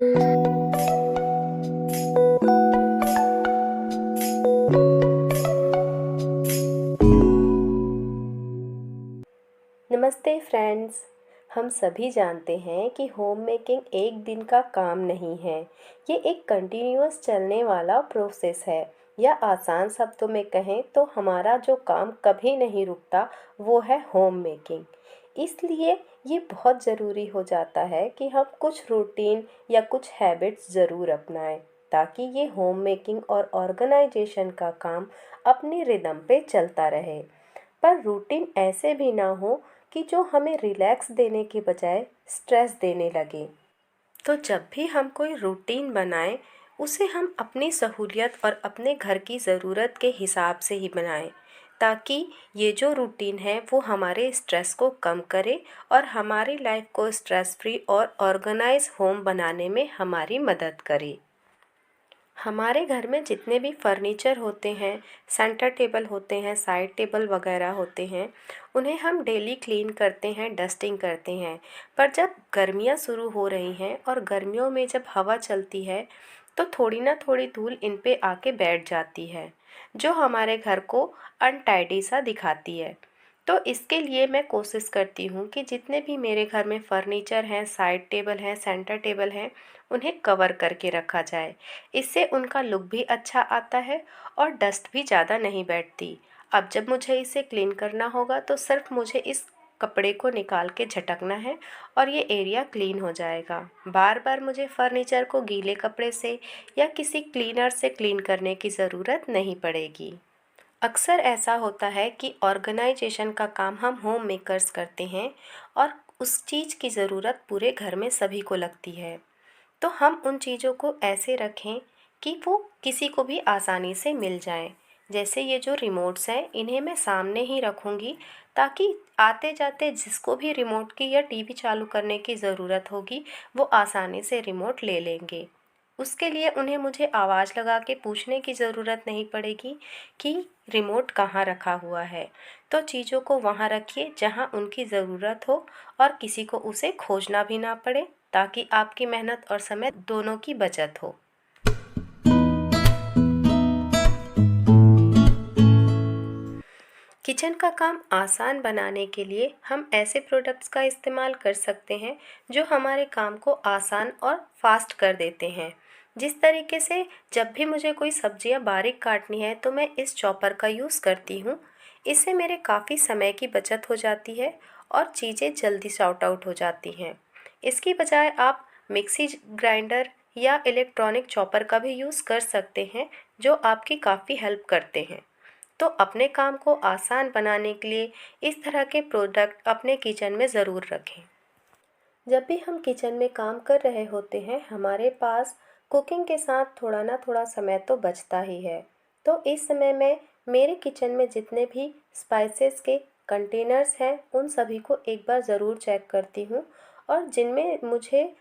नमस्ते फ्रेंड्स। हम सभी जानते हैं कि होम मेकिंग एक दिन का काम नहीं है। ये एक कंटिन्यूअस चलने वाला प्रोसेस है, या आसान शब्दों में कहें तो हमारा जो काम कभी नहीं रुकता वो है होम मेकिंग। इसलिए ये बहुत ज़रूरी हो जाता है कि हम कुछ रूटीन या कुछ हैबिट्स ज़रूर अपनाएं, ताकि ये होम मेकिंग और ऑर्गेनाइजेशन का काम अपनी रिदम पे चलता रहे। पर रूटीन ऐसे भी ना हो कि जो हमें रिलैक्स देने के बजाय स्ट्रेस देने लगे। तो जब भी हम कोई रूटीन बनाएं, उसे हम अपनी सहूलियत और अपने घर की ज़रूरत के हिसाब से ही बनाएं, ताकि ये जो रूटीन है वो हमारे स्ट्रेस को कम करे और हमारी लाइफ को स्ट्रेस फ्री और ऑर्गेनाइज होम बनाने में हमारी मदद करे। हमारे घर में जितने भी फर्नीचर होते हैं, सेंटर टेबल होते हैं, साइड टेबल वगैरह होते हैं, उन्हें हम डेली क्लीन करते हैं, डस्टिंग करते हैं। पर जब गर्मियाँ शुरू हो रही हैं और गर्मियों में जब हवा चलती है तो थोड़ी ना थोड़ी धूल इन पे आके बैठ जाती है, जो हमारे घर को अनटाइडी सा दिखाती है। तो इसके लिए मैं कोशिश करती हूँ कि जितने भी मेरे घर में फर्नीचर हैं, साइड टेबल हैं, सेंटर टेबल हैं, उन्हें कवर करके रखा जाए। इससे उनका लुक भी अच्छा आता है और डस्ट भी ज़्यादा नहीं बैठती। अब जब मुझे इसे क्लीन करना होगा तो सिर्फ मुझे इस कपड़े को निकाल के झटकना है और ये एरिया क्लीन हो जाएगा। बार बार मुझे फर्नीचर को गीले कपड़े से या किसी क्लीनर से क्लीन करने की ज़रूरत नहीं पड़ेगी। अक्सर ऐसा होता है कि ऑर्गेनाइजेशन का काम हम होम मेकर्स करते हैं और उस चीज़ की ज़रूरत पूरे घर में सभी को लगती है। तो हम उन चीज़ों को ऐसे रखें कि वो किसी को भी आसानी से मिल जाएं। जैसे ये जो रिमोट्स हैं, इन्हें मैं सामने ही रखूँगी, ताकि आते जाते जिसको भी रिमोट की या टीवी चालू करने की ज़रूरत होगी वो आसानी से रिमोट ले लेंगे। उसके लिए उन्हें मुझे आवाज़ लगा के पूछने की ज़रूरत नहीं पड़ेगी कि रिमोट कहाँ रखा हुआ है। तो चीज़ों को वहाँ रखिए जहाँ उनकी ज़रूरत हो और किसी को उसे खोजना भी ना पड़े, ताकि आपकी मेहनत और समय दोनों की बचत हो। किचन का काम आसान बनाने के लिए हम ऐसे प्रोडक्ट्स का इस्तेमाल कर सकते हैं जो हमारे काम को आसान और फास्ट कर देते हैं। जिस तरीके से जब भी मुझे कोई सब्जियां बारीक काटनी है तो मैं इस चॉपर का यूज़ करती हूँ। इससे मेरे काफ़ी समय की बचत हो जाती है और चीज़ें जल्दी सॉर्ट आउट हो जाती हैं। इसकी बजाय आप मिक्सी ग्राइंडर या इलेक्ट्रॉनिक चॉपर का भी यूज़ कर सकते हैं, जो आपकी काफ़ी हेल्प करते हैं। तो अपने काम को आसान बनाने के लिए इस तरह के प्रोडक्ट अपने किचन में ज़रूर रखें। जब भी हम किचन में काम कर रहे होते हैं, हमारे पास कुकिंग के साथ थोड़ा ना थोड़ा समय तो बचता ही है। तो इस समय में मेरे किचन में जितने भी स्पाइसेस के कंटेनर्स हैं उन सभी को एक बार ज़रूर चेक करती हूँ, और जिनमें मुझे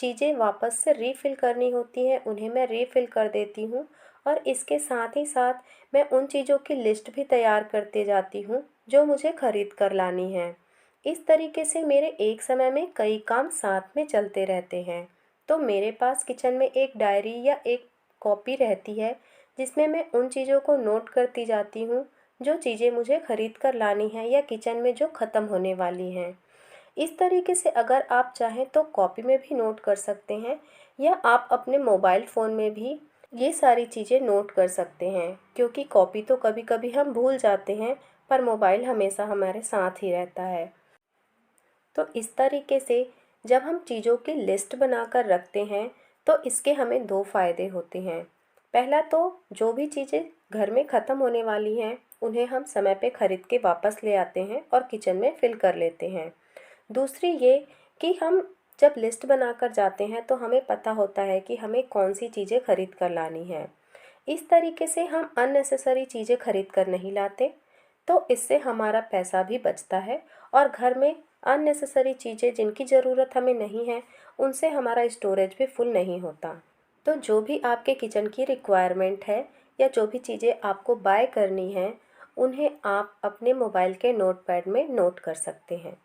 चीज़ें वापस से रीफ़िल करनी होती हैं उन्हें मैं रीफ़िल कर देती हूँ। और इसके साथ ही साथ मैं उन चीज़ों की लिस्ट भी तैयार करते जाती हूँ जो मुझे ख़रीद कर लानी है। इस तरीके से मेरे एक समय में कई काम साथ में चलते रहते हैं। तो मेरे पास किचन में एक डायरी या एक कॉपी रहती है, जिसमें मैं उन चीज़ों को नोट करती जाती हूँ जो चीज़ें मुझे ख़रीद कर लानी हैं या किचन में जो ख़त्म होने वाली हैं। इस तरीके से अगर आप चाहें तो कॉपी में भी नोट कर सकते हैं, या आप अपने मोबाइल फ़ोन में भी ये सारी चीज़ें नोट कर सकते हैं, क्योंकि कॉपी तो कभी कभी हम भूल जाते हैं पर मोबाइल हमेशा हमारे साथ ही रहता है। तो इस तरीके से जब हम चीज़ों की लिस्ट बनाकर रखते हैं तो इसके हमें दो फ़ायदे होते हैं। पहला तो जो भी चीज़ें घर में ख़त्म होने वाली हैं उन्हें हम समय पे ख़रीद के वापस ले आते हैं और किचन में फिल कर लेते हैं। दूसरी ये कि हम जब लिस्ट बनाकर जाते हैं तो हमें पता होता है कि हमें कौन सी चीज़ें ख़रीद कर लानी है। इस तरीके से हम अननेसेसरी चीज़ें ख़रीद कर नहीं लाते, तो इससे हमारा पैसा भी बचता है और घर में अननेसेसरी चीज़ें जिनकी ज़रूरत हमें नहीं है उनसे हमारा स्टोरेज भी फुल नहीं होता। तो जो भी आपके किचन की रिक्वायरमेंट है या जो भी चीज़ें आपको बाय करनी हैं उन्हें आप अपने मोबाइल के नोटपैड में नोट कर सकते हैं।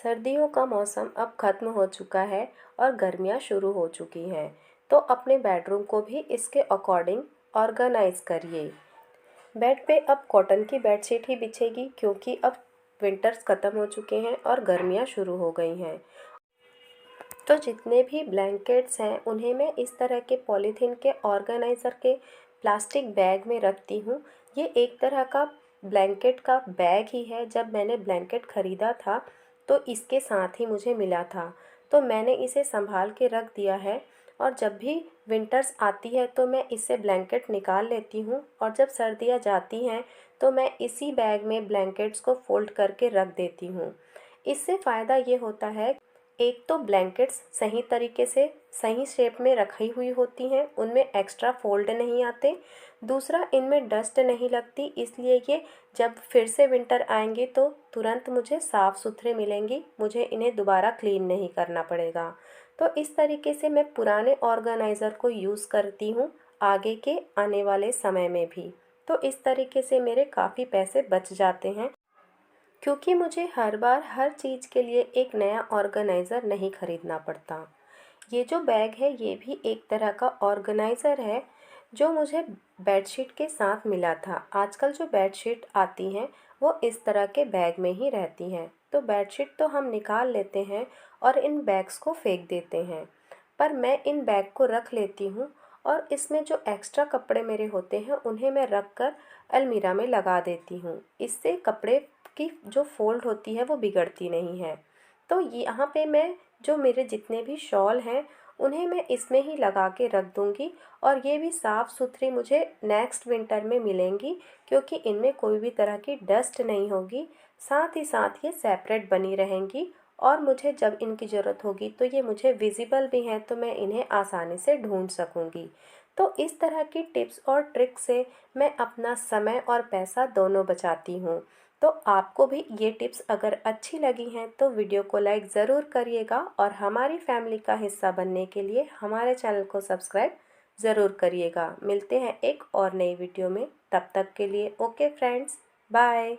सर्दियों का मौसम अब ख़त्म हो चुका है और गर्मियाँ शुरू हो चुकी हैं, तो अपने बेडरूम को भी इसके अकॉर्डिंग ऑर्गेनाइज़ करिए। बेड पे अब कॉटन की बेडशीट ही बिछेगी, क्योंकि अब विंटर्स ख़त्म हो चुके हैं और गर्मियाँ शुरू हो गई हैं। तो जितने भी ब्लैंकेट्स हैं उन्हें मैं इस तरह के पॉलीथीन के ऑर्गेनाइज़र के प्लास्टिक बैग में रखती हूँ। ये एक तरह का ब्लैंकेट का बैग ही है। जब मैंने ब्लैंकेट ख़रीदा था तो इसके साथ ही मुझे मिला था, तो मैंने इसे संभाल के रख दिया है। और जब भी विंटर्स आती है तो मैं इससे ब्लैंकेट निकाल लेती हूँ, और जब सर्दियाँ जाती हैं तो मैं इसी बैग में ब्लैंकेट्स को फ़ोल्ड करके रख देती हूँ। इससे फ़ायदा ये होता है, एक तो ब्लैंकेट्स सही तरीके से सही शेप में रखी हुई होती हैं, उनमें एक्स्ट्रा फोल्ड नहीं आते। दूसरा, इनमें डस्ट नहीं लगती, इसलिए ये जब फिर से विंटर आएंगे तो तुरंत मुझे साफ़ सुथरे मिलेंगी, मुझे इन्हें दोबारा क्लीन नहीं करना पड़ेगा। तो इस तरीके से मैं पुराने ऑर्गेनाइज़र को यूज़ करती हूँ आगे के आने वाले समय में भी। तो इस तरीके से मेरे काफ़ी पैसे बच जाते हैं, क्योंकि मुझे हर बार हर चीज़ के लिए एक नया ऑर्गेनाइज़र नहीं ख़रीदना पड़ता। ये जो बैग है ये भी एक तरह का ऑर्गेनाइज़र है, जो मुझे बेडशीट के साथ मिला था। आजकल जो बेडशीट आती हैं वो इस तरह के बैग में ही रहती हैं। तो बेडशीट तो हम निकाल लेते हैं और इन बैग्स को फेंक देते हैं, पर मैं इन बैग को रख लेती हूँ, और इसमें जो एक्स्ट्रा कपड़े मेरे होते हैं उन्हें मैं रख कर अलमीरा में लगा देती हूँ। इससे कपड़े की जो फ़ोल्ड होती है वो बिगड़ती नहीं है। तो यहाँ पे मैं जो मेरे जितने भी शॉल हैं उन्हें मैं इसमें ही लगा के रख दूँगी, और ये भी साफ़ सुथरी मुझे नेक्स्ट विंटर में मिलेंगी, क्योंकि इनमें कोई भी तरह की डस्ट नहीं होगी। साथ ही साथ ये सेपरेट बनी रहेंगी, और मुझे जब इनकी ज़रूरत होगी तो ये मुझे विजिबल भी हैं, तो मैं इन्हें आसानी से ढूंढ सकूँगी। तो इस तरह की टिप्स और ट्रिक से मैं अपना समय और पैसा दोनों बचाती हूँ। तो आपको भी ये टिप्स अगर अच्छी लगी हैं तो वीडियो को लाइक ज़रूर करिएगा, और हमारी फैमिली का हिस्सा बनने के लिए हमारे चैनल को सब्सक्राइब ज़रूर करिएगा। मिलते हैं एक और नई वीडियो में, तब तक के लिए ओके फ्रेंड्स, बाय।